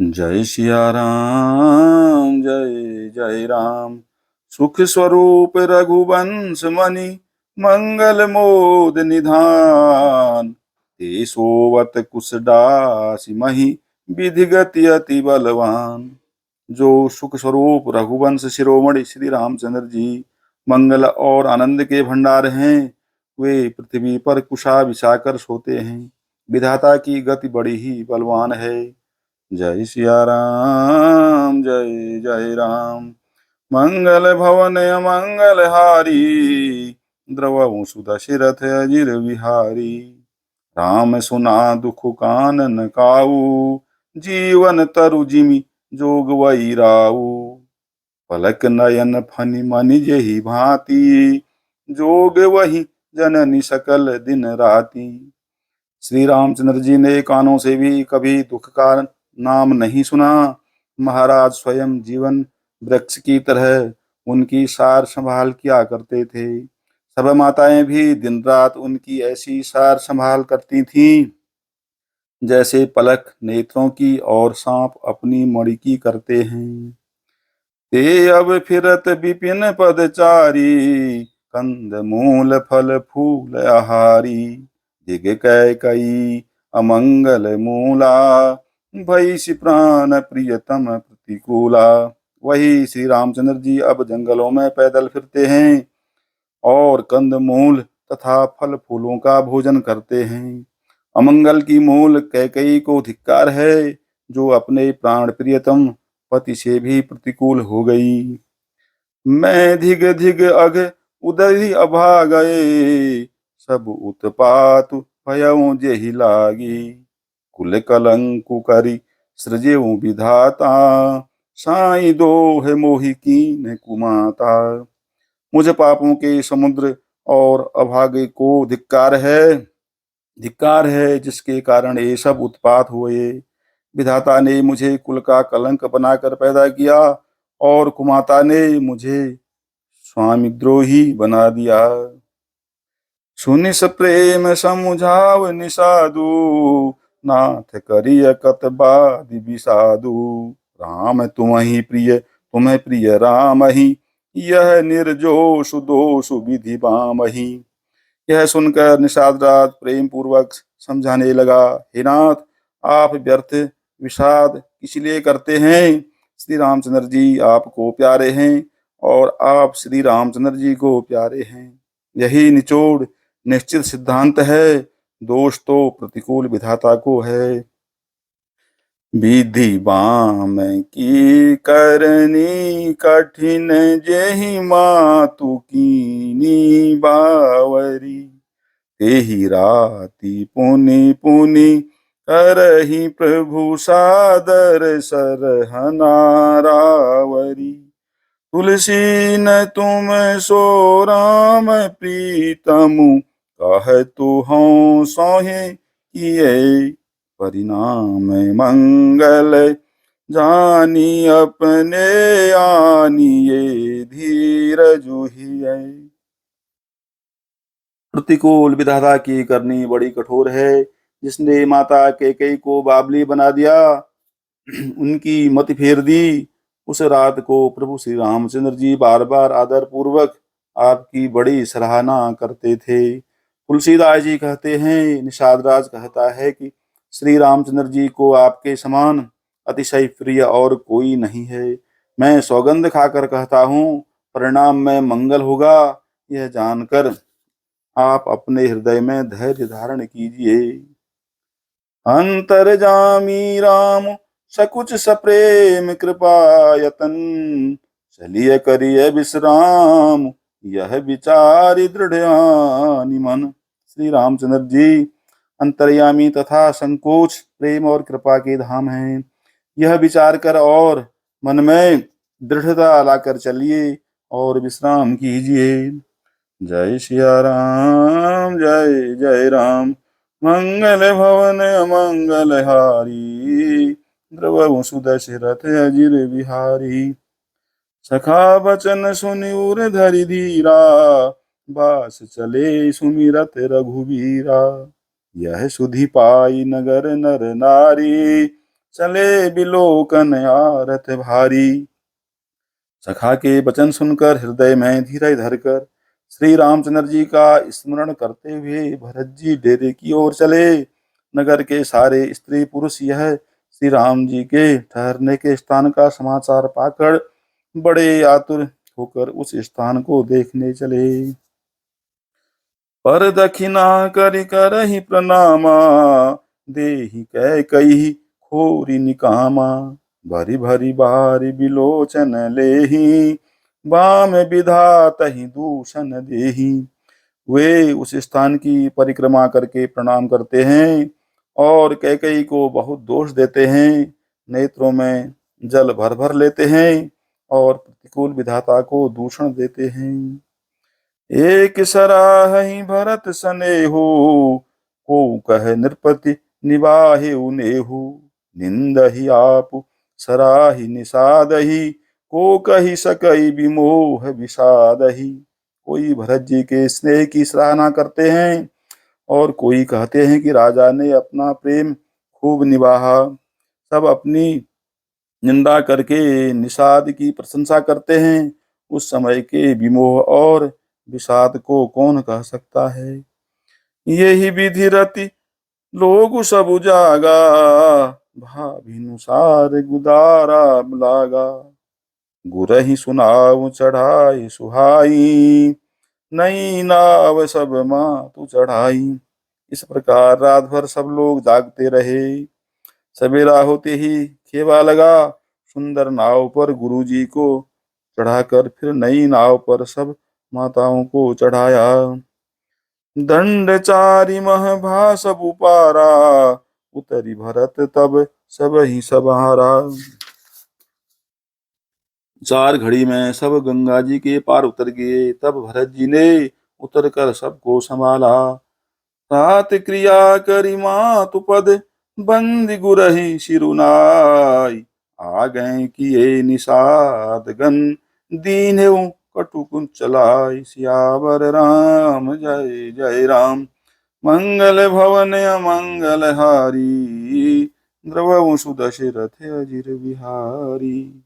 जय सिया राम जय जय राम। सुख स्वरूप रघुवंश मणि मंगल मोद निधान। ते सोवत कुशदासी मही विधि गति अति बलवान। जो सुख स्वरूप रघुवंश शिरोमणि श्री रामचंद्र जी मंगल और आनंद के भंडार हैं, वे पृथ्वी पर कुशा बिछाकर सोते हैं। विधाता की गति बड़ी ही बलवान है। जय सिया राम जय जय राम। मंगल भवन अमंगल हारी, द्रवहु सुदशरथ अजिर बिहारी। राम सुना दुख कानन काऊ, जीवन तरु जिमि जोग वही राऊ। पलक नयन फनि मनि जेहि भांति, जोग वही जननी सकल दिन राती। श्री रामचंद्र जी ने कानों से भी कभी दुख का नाम नहीं सुना। महाराज स्वयं जीवन वृक्ष की तरह उनकी सार संभाल किया करते थे। सब माताएं भी दिन रात उनकी ऐसी सार संभाल करती थीं, जैसे पलक नेत्रों की और सांप अपनी मणि की करते हैं। ते अब फिरत विपिन पदचारी, कंद मूल फल फूल आहारी। दिग कई अमंगल मूला, भई प्राण प्रियतम प्रतिकूला। वही श्री रामचंद्र जी अब जंगलों में पैदल फिरते हैं और कंद मूल तथा फल फूलों का भोजन करते हैं। अमंगल की मूल कैकई को धिक्कार है, जो अपने प्राण प्रियतम पति से भी प्रतिकूल हो गई। मैं धिग धिग अघ उदहि अभागए, सब उत्पात भयउ जेहि लागी। कुल कलंकु करि सृजेउ विधाता, साई दोह मोहि कीन कुमाता। मुझ पापों के समुद्र और अभागे को धिक्कार है जिसके कारण ये सब उत्पात हुए। विधाता ने मुझे कुल का कलंक बनाकर पैदा किया और कुमाता ने मुझे स्वामिद्रोही बना दिया। सुनि प्रेम समुझाव निषादु, नाथ करिय कत बादि विषादु। राम तुम्हें प्रिय राम ही, यह निर्जोष दोष विधि बामहि। यह सुनकर निषाद राज प्रेम पूर्वक समझाने लगा, हे नाथ, आप व्यर्थ विषाद इसलिए करते हैं। श्री रामचंद्र जी आपको प्यारे हैं और आप श्री रामचंद्र जी को प्यारे हैं। यही निचोड़ निश्चित सिद्धांत है। दोष तो प्रतिकूल विधाता को है। विधि बाम की करनी कठिन, जेहि मातु कीनी बावरी। तेहि राति पुनि पुनि करहि प्रभु सादर सरहना रावरी। तुलसी न तुम सो राम प्रीतमु, कहतु हूँ सोहे किए। परिणाम मंगल जानी अपने आनिए, धीरज हुई। प्रतिकूल विधाता की करनी बड़ी कठोर है। जिसने माता कैकेयी को बाबली बना दिया, उनकी मति फेर दी। उस रात को प्रभु श्री रामचंद्र जी बार बार आदर पूर्वक आपकी बड़ी सराहना करते थे। तुलसीदास जी कहते हैं, निषाद राज कहता है कि श्री रामचंद्र जी को आपके समान अतिशय प्रिय और कोई नहीं है। मैं सौगंध खाकर कहता हूँ, परिणाम में मंगल होगा। यह जानकर आप अपने हृदय में धैर्य धारण कीजिए। अंतर्जामी राम सकुच सप्रेम कृपा यतन, चलिए करिए विश्राम, यह विचारी दृढ़ मन। श्री रामचंद्र जी अंतर्यामी तथा संकोच प्रेम और कृपा के धाम हैं। यह विचार कर और मन में दृढ़ता लाकर चलिए और विश्राम कीजिए। जय सिया राम जय जय राम। मंगल भवन अमंगल हारी, द्रवहु सुदशरथ अजिर बिहारी। सखा बचन सुनि उर धरि धीरा, बास चले सुमिरत रघुबीरा। यह सुधि पाई नगर नर नारी, चले बिलोकन आरत भारी। सखा के वचन सुनकर हृदय में धीरज धरकर श्री रामचंद्र जी का स्मरण करते हुए भरत जी डेरे की ओर चले। नगर के सारे स्त्री पुरुष यह श्री राम जी के ठहरने के स्थान का समाचार पाकर बड़े आतुर होकर उस स्थान को देखने चले। पर दक्षिणा करि करहि प्रणामा, देहि कह कही खोरी निकामा। भरी भरी बारी बिलोचन लेहि, बाम विधातहि दूषण देहि। वे उस स्थान की परिक्रमा करके प्रणाम करते हैं और कैकई को बहुत दोष देते हैं, नेत्रों में जल भर भर लेते हैं और प्रतिकूल विधाता को दूषण देते हैं। एक सराहहि भरत सनेहु, को कह नृपति निवाहे उनेहु। निंदहि आप सराहि निषादहि, को कही सकई विमोह विषादहि। कोई भरत जी के स्नेह की सराहना करते हैं और कोई कहते हैं कि राजा ने अपना प्रेम खूब निभाया। सब अपनी निंदा करके निषाद की प्रशंसा करते हैं। उस समय के विमोह और विषाद को कौन कह सकता है। यही विधि रति लोग सब जागा, भाभिनुसार गुदारा लागा। गुरहि सुनाव चढ़ाई सुहाई, नई नाव सब मातु चढ़ाई। इस प्रकार रात भर सब लोग जागते रहे। सवेरा होते ही खेवा लगा। सुंदर नाव पर गुरुजी को चढ़ाकर फिर नई नाव पर सब माताओं को चढ़ाया। दंड चारि मह भा सब उपारा, उतरी भरत तब सब ही सवारा। 4 घड़ी में सब गंगा जी के पार उतर गए। तब भरत जी ने उतर कर सबको संभाला। तात क्रिया करी मातु पद, बंद गुरहि शिरुनाई। आ गए किए निषाद गन, दीन्हु कटुकुन चलाई। सियावर राम जय जय राम, मंगल भवन अमंगल हारी। द्रवहु सुदशरथ अजिर बिहारी।